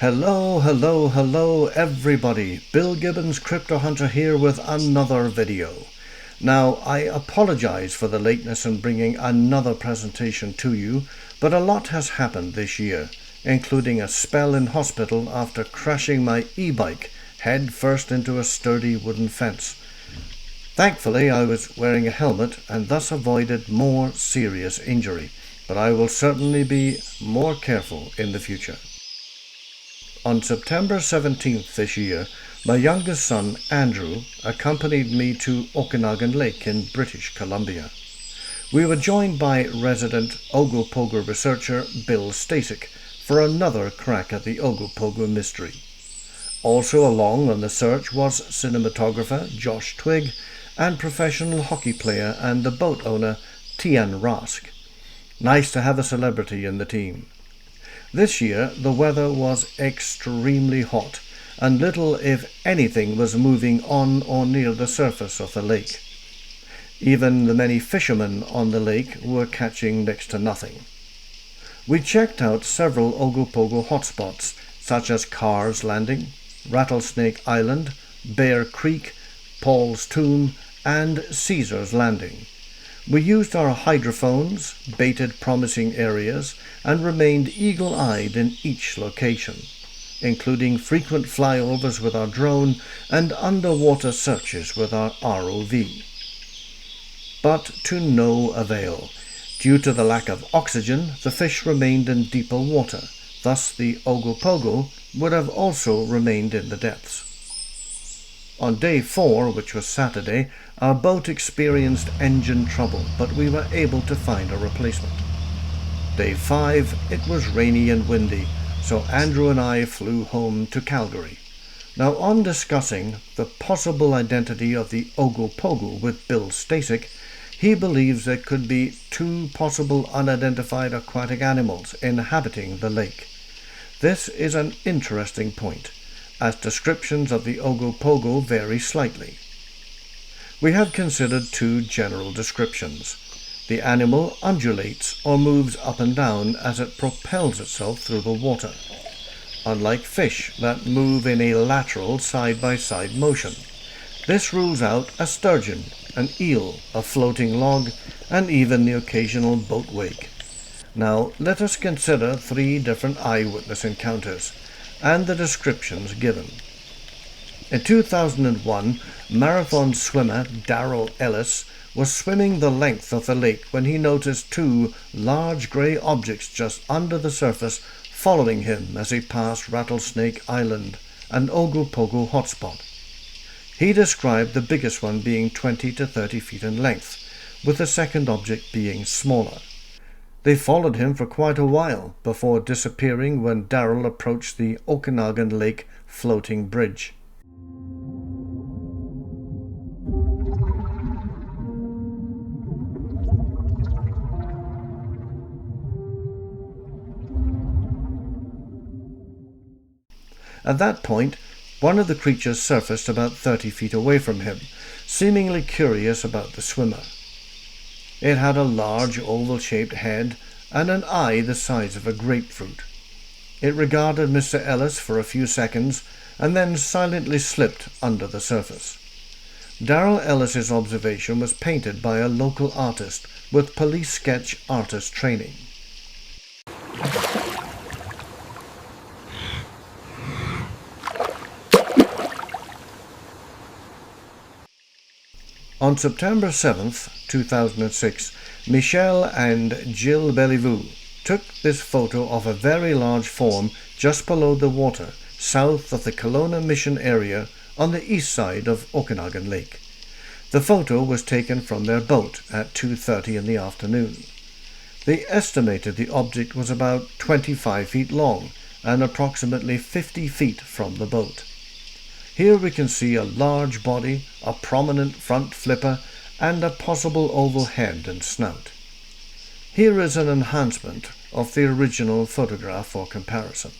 Hello everybody. Bill Gibbons Crypto Hunter here with another video. Now, I apologize for the lateness in bringing another presentation to you, but a lot has happened this year, including a spell in hospital after crashing my e-bike head first into a sturdy wooden fence. Thankfully, I was wearing a helmet and thus avoided more serious injury, but I will certainly be more careful in the future. On September 17th this year, my youngest son, Andrew, accompanied me to Okanagan Lake in British Columbia. We were joined by resident Ogopogo researcher Bill Stasek for another crack at the Ogopogo mystery. Also along on the search was cinematographer Josh Twigg and professional hockey player and the boat owner Tian Rask. Nice to have a celebrity in the team. This year the weather was extremely hot and little if anything was moving on or near the surface of the lake. Even the many fishermen on the lake were catching next to nothing. We checked out several Ogopogo hotspots such as Carr's Landing, Rattlesnake Island, Bear Creek, Paul's Tomb and Caesar's Landing. We used our hydrophones, baited promising areas, and remained eagle-eyed in each location, including frequent flyovers with our drone and underwater searches with our ROV. But to no avail. Due to the lack of oxygen, the fish remained in deeper water, thus the Ogopogo would have also remained in the depths. On day 4, which was Saturday, our boat experienced engine trouble, but we were able to find a replacement. Day 5, it was rainy and windy, so Andrew and I flew home to Calgary. Now, on discussing the possible identity of the Ogopogo with Bill Stasek, he believes there could be 2 possible unidentified aquatic animals inhabiting the lake. This is an interesting point, as descriptions of the Ogopogo vary slightly. We have considered 2 general descriptions. The animal undulates or moves up and down as it propels itself through the water, unlike fish that move in a lateral side-by-side motion. This rules out a sturgeon, an eel, a floating log, and even the occasional boat wake. Now, let us consider 3 different eyewitness encounters and the descriptions given. In 2001, marathon swimmer Darrell Ellis was swimming the length of the lake when he noticed 2 large grey objects just under the surface following him as he passed Rattlesnake Island, an Ogopogo hotspot. He described the biggest one being 20 to 30 feet in length, with the second object being smaller. They followed him for quite a while before disappearing when Darrell approached the Okanagan Lake floating bridge. At that point, one of the creatures surfaced about 30 feet away from him, seemingly curious about the swimmer. It had a large oval-shaped head and an eye the size of a grapefruit. It regarded Mr. Ellis for a few seconds and then silently slipped under the surface. Darrell Ellis's observation was painted by a local artist with police sketch artist training. On September 7th, 2006, Michel and Gilles Bellevue took this photo of a very large form just below the water, south of the Kelowna Mission area on the east side of Okanagan Lake. The photo was taken from their boat at 2:30 in the afternoon. They estimated the object was about 25 feet long and approximately 50 feet from the boat. Here we can see a large body, a prominent front flipper, and a possible oval head and snout. Here is an enhancement of the original photograph for comparison.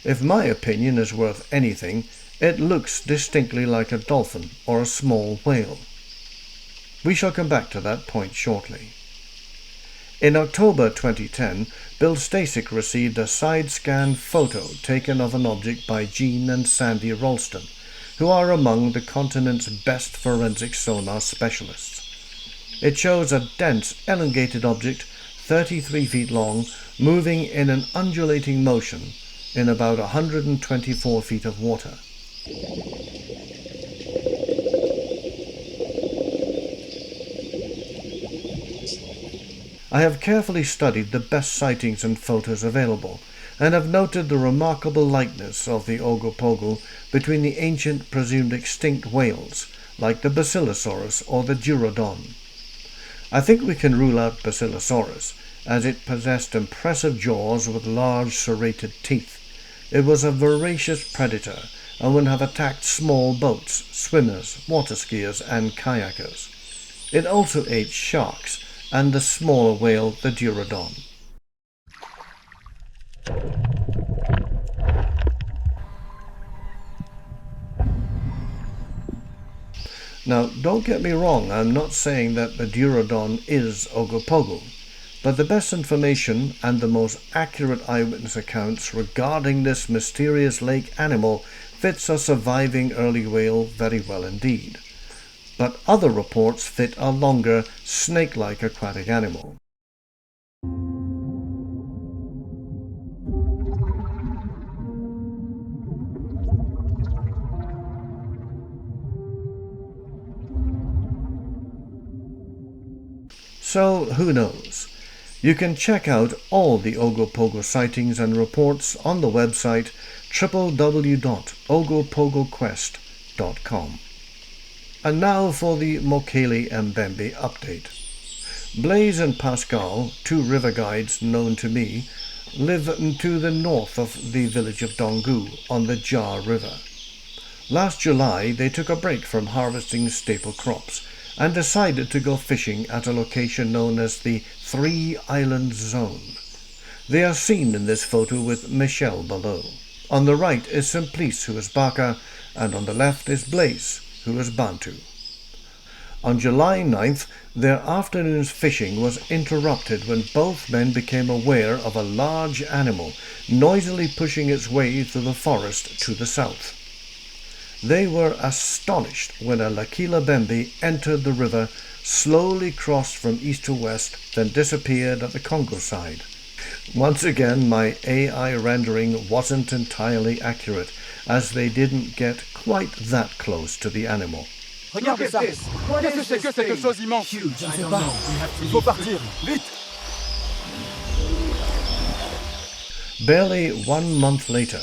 If my opinion is worth anything, it looks distinctly like a dolphin or a small whale. We shall come back to that point shortly. In October 2010, Bill Stasek received a side-scan photo taken of an object by Gene and Sandy Ralston, who are among the continent's best forensic sonar specialists. It shows a dense, elongated object, 33 feet long, moving in an undulating motion in about 124 feet of water. I have carefully studied the best sightings and photos available, and have noted the remarkable likeness of the Ogopogo between the ancient presumed extinct whales, like the Basilosaurus or the Durodon. I think we can rule out Basilosaurus, as it possessed impressive jaws with large serrated teeth. It was a voracious predator and would have attacked small boats, swimmers, water skiers, and kayakers. It also ate sharks and the smaller whale, the Durodon. Now, don't get me wrong, I'm not saying that the Durodon is Ogopogo, but the best information and the most accurate eyewitness accounts regarding this mysterious lake animal fits a surviving early whale very well indeed. But other reports fit a longer, snake-like aquatic animal. So, who knows? You can check out all the Ogopogo sightings and reports on the website www.ogopogoquest.com. And now for the Mokele-Mbembe update. Blaise and Pascal, two river guides known to me, live to the north of the village of Dongu on the Jar River. Last July, they took a break from harvesting staple crops and decided to go fishing at a location known as the Three Islands Zone. They are seen in this photo with Michel below. On the right is Simplice, who is Baka, and on the left is Blaise, who is Bantu. On July 9th, their afternoon's fishing was interrupted when both men became aware of a large animal noisily pushing its way through the forest to the south. They were astonished when a Mokele-Mbembe entered the river, slowly crossed from east to west, then disappeared at the Congo side. Once again, my AI rendering wasn't entirely accurate, as they didn't get quite that close to the animal. Regardez ça. Qu'est-ce que c'est que cette chose immense? Je ne sais pas. Il faut partir. Vite. Barely 1 month later,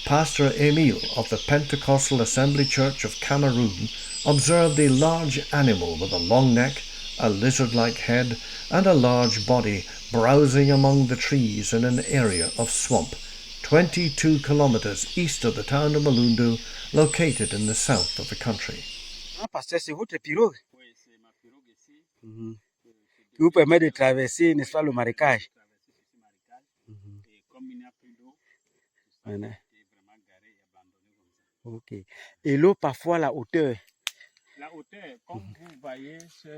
Pastor Emile of the Pentecostal Assembly Church of Cameroon observed a large animal with a long neck, a lizard-like head, and a large body browsing among the trees in an area of swamp, 22 kilometers east of the town of Malundu, located in the south of the country. Pasteur, c'est votre pirogue? Oui, c'est ma pirogue ici. Qui vous permet de traverser, n'est-ce pas, le marécage? Et comme il n'y a plus d'eau, c'est vraiment garé et abandonné comme ça. Ok. Et l'eau, parfois, la hauteur? La hauteur, comme vous voyez ce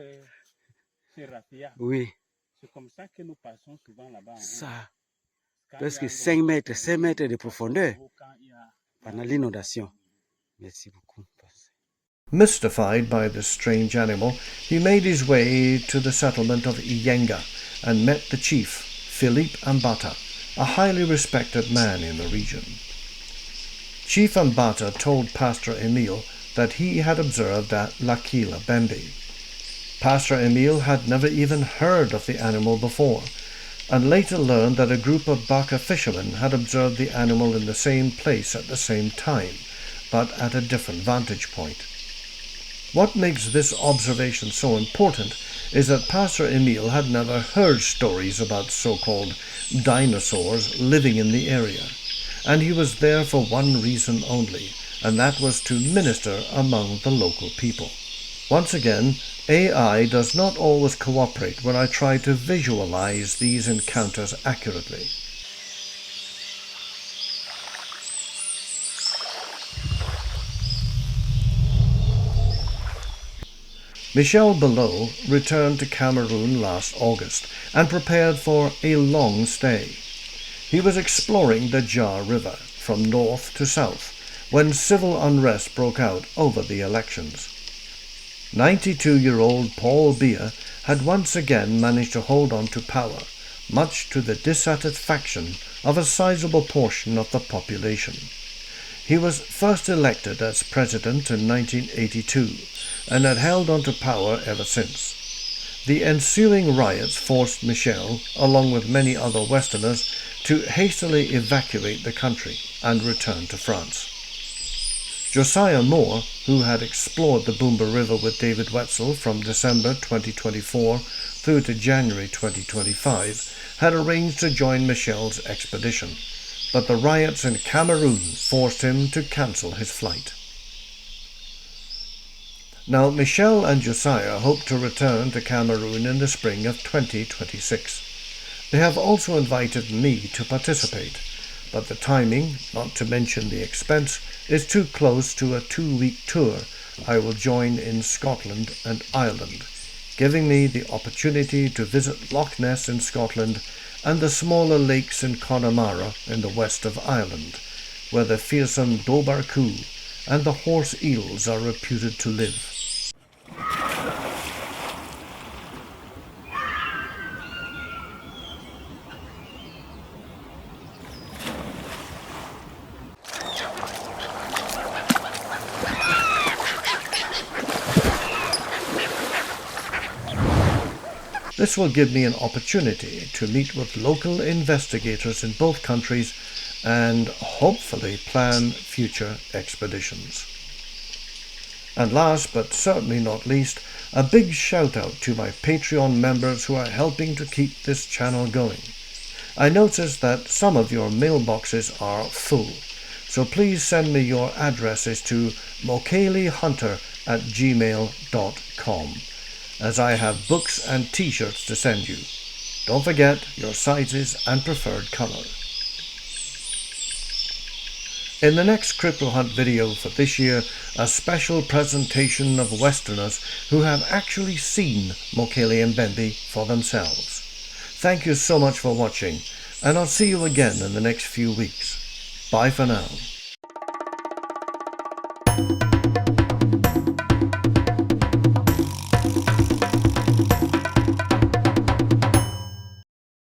raffia. Oui. C'est comme ça que nous passons souvent là-bas. Ça, presque 5 mètres de profondeur pendant l'inondation. Merci beaucoup. Mystified by this strange animal, he made his way to the settlement of Iyenga and met the chief, Philippe Ambata, a highly respected man in the region. Chief Ambata told Pastor Emile that he had observed a Mokele-Mbembe. Pastor Emile had never even heard of the animal before, and later learned that a group of Baka fishermen had observed the animal in the same place at the same time, but at a different vantage point. What makes this observation so important is that Pastor Emile had never heard stories about so-called dinosaurs living in the area, and he was there for one reason only, and that was to minister among the local people. Once again, AI does not always cooperate when I try to visualize these encounters accurately. Michel Below returned to Cameroon last August and prepared for a long stay. He was exploring the Jar River from north to south when civil unrest broke out over the elections. 92-year-old Paul Biya had once again managed to hold on to power, much to the dissatisfaction of a sizable portion of the population. He was first elected as president in 1982 and had held on to power ever since. The ensuing riots forced Michel, along with many other Westerners, to hastily evacuate the country and return to France. Josiah Moore, who had explored the Boomba River with David Wetzel from December 2024 through to January 2025, had arranged to join Michel's expedition, but the riots in Cameroon forced him to cancel his flight. Now, Michel and Josiah hope to return to Cameroon in the spring of 2026. They have also invited me to participate, but the timing, not to mention the expense, is too close to a 2-week tour I will join in Scotland and Ireland, giving me the opportunity to visit Loch Ness in Scotland and the smaller lakes in Connemara in the west of Ireland, where the fearsome Dobarcoo and the horse eels are reputed to live. This will give me an opportunity to meet with local investigators in both countries and hopefully plan future expeditions. And last but certainly not least, a big shout out to my Patreon members who are helping to keep this channel going. I noticed that some of your mailboxes are full, so please send me your addresses to mokelehunter@gmail.com. as I have books and t-shirts to send you. Don't forget your sizes and preferred color. In the next Crypto Hunt video for this year, a special presentation of Westerners who have actually seen Mokele-Mbembe for themselves. Thank you so much for watching, and I'll see you again in the next few weeks. Bye for now.